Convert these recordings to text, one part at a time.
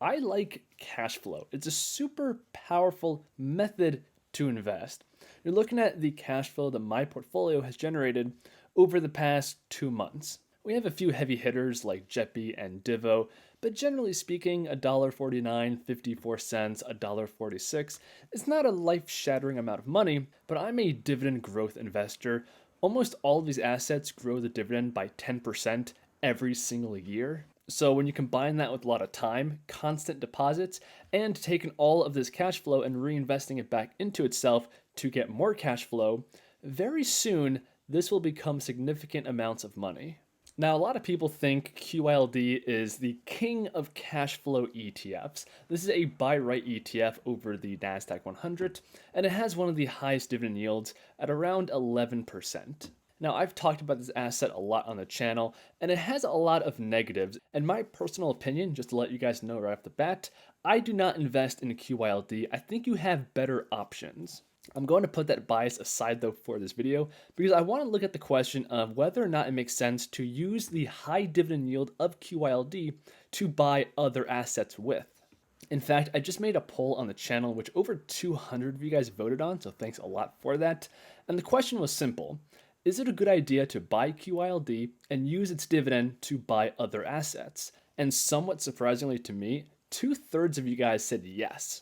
I like cash flow. It's a super powerful method to invest. You're looking at the cash flow that my portfolio has generated over the past 2 months. We have a few heavy hitters like JEPI and Divo, but generally speaking, $1.49.54, $1.46 is not a life-shattering amount of money, but I'm a dividend growth investor. Almost all of these assets grow the dividend by 10% every single year. So when you combine that with a lot of time, constant deposits, and taking all of this cash flow and reinvesting it back into itself to get more cash flow, very soon this will become significant amounts of money. Now, a lot of people think QYLD is the king of cash flow ETFs. This is a buy right ETF over the NASDAQ 100, and it has one of the highest dividend yields at around 11%. Now, I've talked about this asset a lot on the channel, and it has a lot of negatives. In my personal opinion, just to let you guys know right off the bat, I do not invest in QYLD. I think you have better options. I'm going to put that bias aside though for this video because I want to look at the question of whether or not it makes sense to use the high dividend yield of QYLD to buy other assets with. In fact, I just made a poll on the channel which over 200 of you guys voted on, so thanks a lot for that. And the question was simple. Is it a good idea to buy QYLD and use its dividend to buy other assets? And somewhat surprisingly to me, 2/3 of you guys said yes.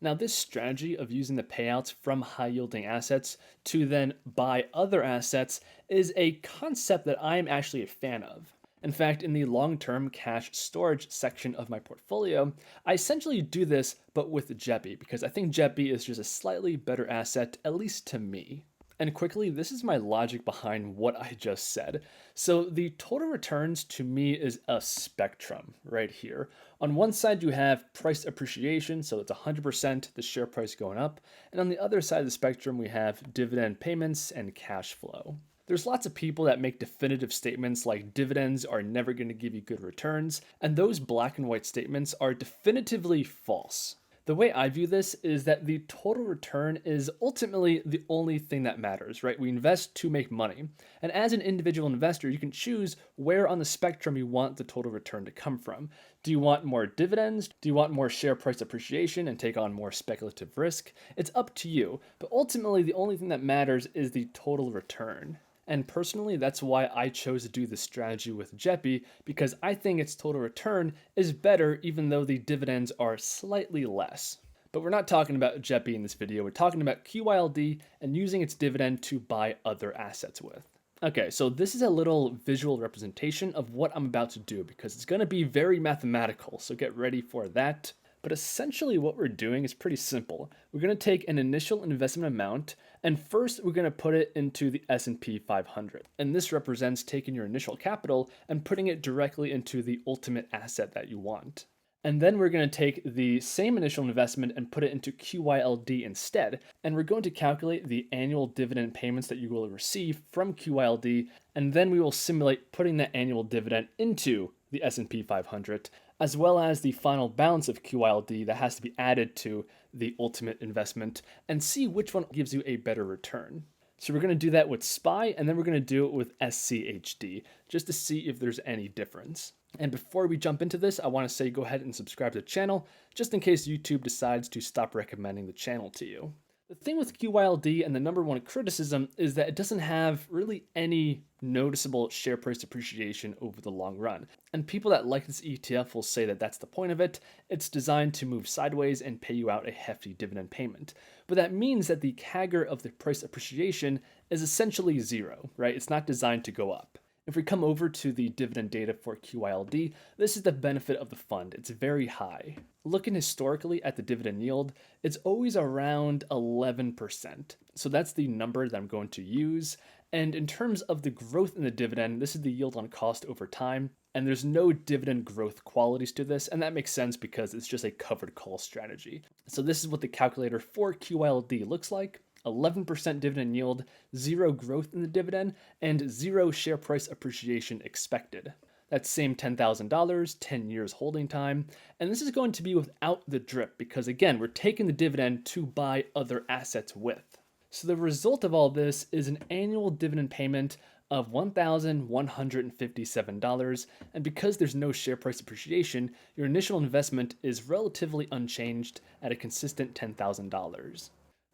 Now, this strategy of using the payouts from high-yielding assets to then buy other assets is a concept that I'm actually a fan of. In fact, in the long-term cash storage section of my portfolio, I essentially do this but with JEPI because I think JEPI is just a slightly better asset, at least to me. And quickly, this is my logic behind what I just said. So the total returns to me is a spectrum right here. On one side, you have price appreciation, so it's 100% the share price going up. And on the other side of the spectrum, we have dividend payments and cash flow. There's lots of people that make definitive statements like dividends are never going to give you good returns, and those black and white statements are definitively false. The way I view this is that the total return is ultimately the only thing that matters, right? We invest to make money. And as an individual investor, you can choose where on the spectrum you want the total return to come from. Do you want more dividends? Do you want more share price appreciation and take on more speculative risk? It's up to you. But ultimately, the only thing that matters is the total return. And personally, that's why I chose to do this strategy with JEPI, because I think its total return is better even though the dividends are slightly less. But we're not talking about JEPI in this video, we're talking about QYLD and using its dividend to buy other assets with. Okay, so this is a little visual representation of what I'm about to do because it's going to be very mathematical, so get ready for that. But essentially what we're doing is pretty simple. We're going to take an initial investment amount and first we're going to put it into the S&P 500. And this represents taking your initial capital and putting it directly into the ultimate asset that you want. And then we're going to take the same initial investment and put it into QYLD instead. And we're going to calculate the annual dividend payments that you will receive from QYLD. And then we will simulate putting that annual dividend into the S&P 500, as well as the final balance of QYLD that has to be added to the ultimate investment, and see which one gives you a better return. So we're going to do that with SPY, and then we're going to do it with SCHD, just to see if there's any difference. And before we jump into this, I want to say go ahead and subscribe to the channel, just in case YouTube decides to stop recommending the channel to you. The thing with QYLD and the number one criticism is that it doesn't have really any noticeable share price appreciation over the long run. And people that like this ETF will say that that's the point of it. It's designed to move sideways and pay you out a hefty dividend payment. But that means that the CAGR of the price appreciation is essentially zero, right? It's not designed to go up. If we come over to the dividend data for QYLD, this is the benefit of the fund. It's very high. Looking historically at the dividend yield, it's always around 11%. So that's the number that I'm going to use. And in terms of the growth in the dividend, this is the yield on cost over time. And there's no dividend growth qualities to this. And that makes sense because it's just a covered call strategy. So this is what the calculator for QYLD looks like. 11% dividend yield, zero growth in the dividend, and zero share price appreciation expected. That's same $10,000, 10 years holding time, and this is going to be without the drip because again, we're taking the dividend to buy other assets with. So the result of all this is an annual dividend payment of $1,157, and because there's no share price appreciation, your initial investment is relatively unchanged at a consistent $10,000.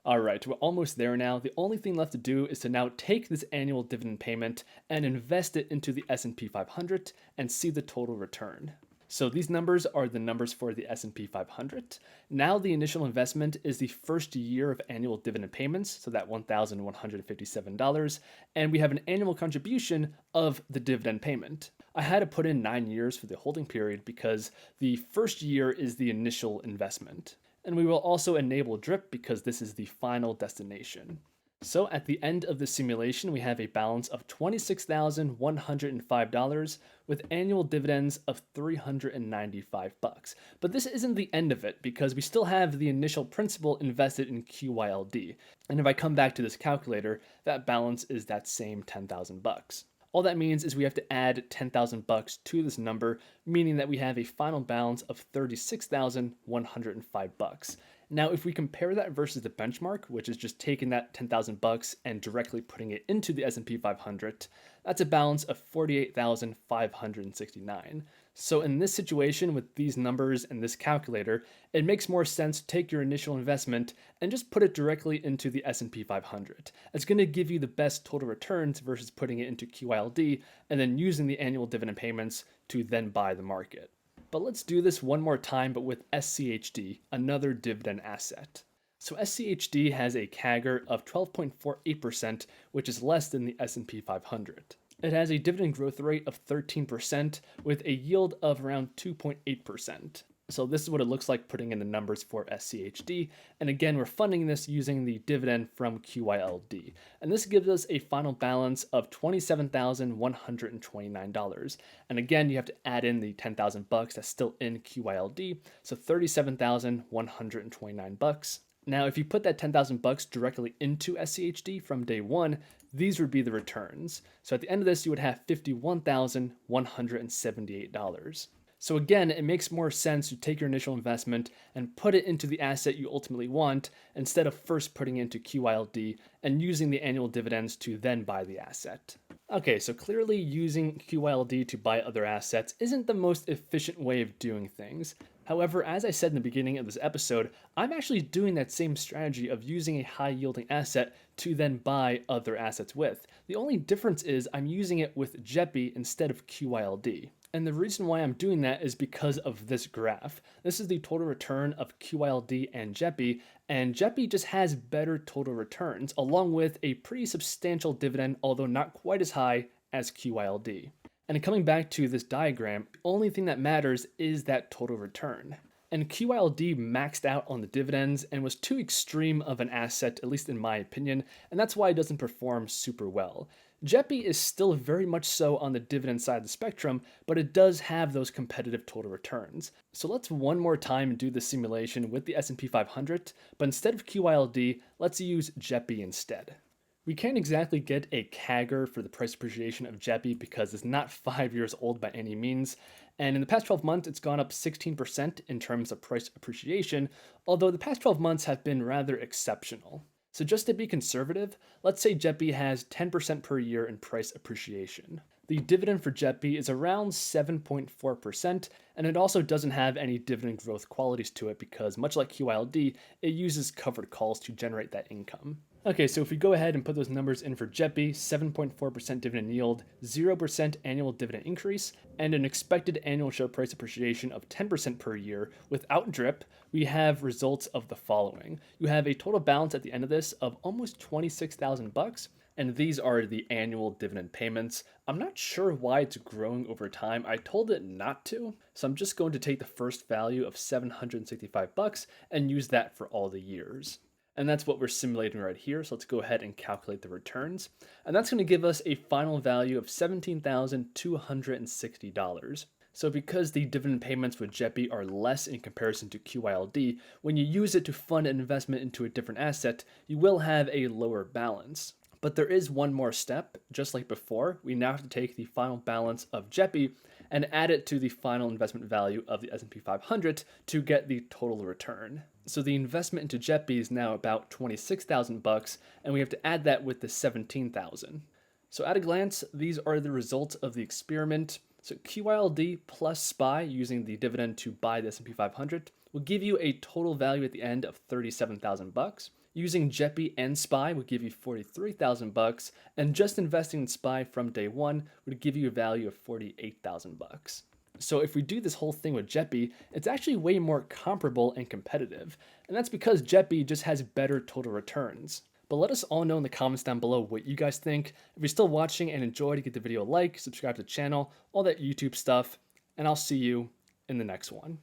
Alright, we're almost there now. The only thing left to do is to now take this annual dividend payment and invest it into the S&P 500 and see the total return. So these numbers are the numbers for the S&P 500. Now the initial investment is the first year of annual dividend payments, so that $1,157, and we have an annual contribution of the dividend payment. I had to put in 9 years for the holding period because the first year is the initial investment. And we will also enable DRIP because this is the final destination. So at the end of the simulation, we have a balance of $26,105 with annual dividends of $395. But this isn't the end of it because we still have the initial principal invested in QYLD. And if I come back to this calculator, that balance is that same $10,000. All that means is we have to add $10,000 to this number, meaning that we have a final balance of $36,105. Now, if we compare that versus the benchmark, which is just taking that $10,000 and directly putting it into the S&P 500, that's a balance of $48,569. So in this situation with these numbers and this calculator, it makes more sense to take your initial investment and just put it directly into the S&P 500. It's going to give you the best total returns versus putting it into QYLD and then using the annual dividend payments to then buy the market. But let's do this one more time, but with SCHD, another dividend asset. So SCHD has a CAGR of 12.48%, which is less than the S&P 500. It has a dividend growth rate of 13% with a yield of around 2.8%. So this is what it looks like putting in the numbers for SCHD. And again, we're funding this using the dividend from QYLD. And this gives us a final balance of $27,129. And again, you have to add in the $10,000 that's still in QYLD. So $37,129. Now, if you put that $10,000 directly into SCHD from day one, these would be the returns. So at the end of this, you would have $51,178. So again, it makes more sense to take your initial investment and put it into the asset you ultimately want instead of first putting it into QYLD and using the annual dividends to then buy the asset. Okay, so clearly using QYLD to buy other assets isn't the most efficient way of doing things. However, as I said in the beginning of this episode, I'm actually doing that same strategy of using a high-yielding asset to then buy other assets with. The only difference is I'm using it with JEPI instead of QYLD. And the reason why I'm doing that is because of this graph. This is the total return of QYLD and JEPI just has better total returns, along with a pretty substantial dividend, although not quite as high as QYLD. And coming back to this diagram, the only thing that matters is that total return. And QYLD maxed out on the dividends and was too extreme of an asset, at least in my opinion, and that's why it doesn't perform super well. JEPI is still very much so on the dividend side of the spectrum, but it does have those competitive total returns. So let's one more time do the simulation with the S&P 500, but instead of QYLD, let's use JEPI instead. We can't exactly get a CAGR for the price appreciation of JEPI because it's not 5 years old by any means, and in the past 12 months, it's gone up 16% in terms of price appreciation, although the past 12 months have been rather exceptional. So just to be conservative, let's say JEPI has 10% per year in price appreciation. The dividend for JEPI is around 7.4%, and it also doesn't have any dividend growth qualities to it because, much like QYLD, it uses covered calls to generate that income. Okay, so if we go ahead and put those numbers in for JEPI, 7.4% dividend yield, 0% annual dividend increase, and an expected annual share price appreciation of 10% per year without DRIP, we have results of the following. You have a total balance at the end of this of almost $26,000, and these are the annual dividend payments. I'm not sure why it's growing over time. I told it not to, so I'm just going to take the first value of $765 and use that for all the years. And that's what we're simulating right here. So let's go ahead and calculate the returns. And that's going to give us a final value of $17,260. So because the dividend payments with JEPI are less in comparison to QYLD, when you use it to fund an investment into a different asset, you will have a lower balance. But there is one more step. Just like before, we now have to take the final balance of JEPI and add it to the final investment value of the S&P 500 to get the total return. So the investment into JEPI is now about $26,000, and we have to add that with the $17,000. So at a glance, these are the results of the experiment. So QYLD plus SPY using the dividend to buy the S&P 500 will give you a total value at the end of $37,000. Using JEPI and SPY would give you $43,000, and just investing in SPY from day one would give you a value of $48,000. So if we do this whole thing with JEPI, it's actually way more comparable and competitive, and that's because JEPI just has better total returns. But let us all know in the comments down below what you guys think. If you're still watching and enjoyed, give the video a like, subscribe to the channel, all that YouTube stuff, and I'll see you in the next one.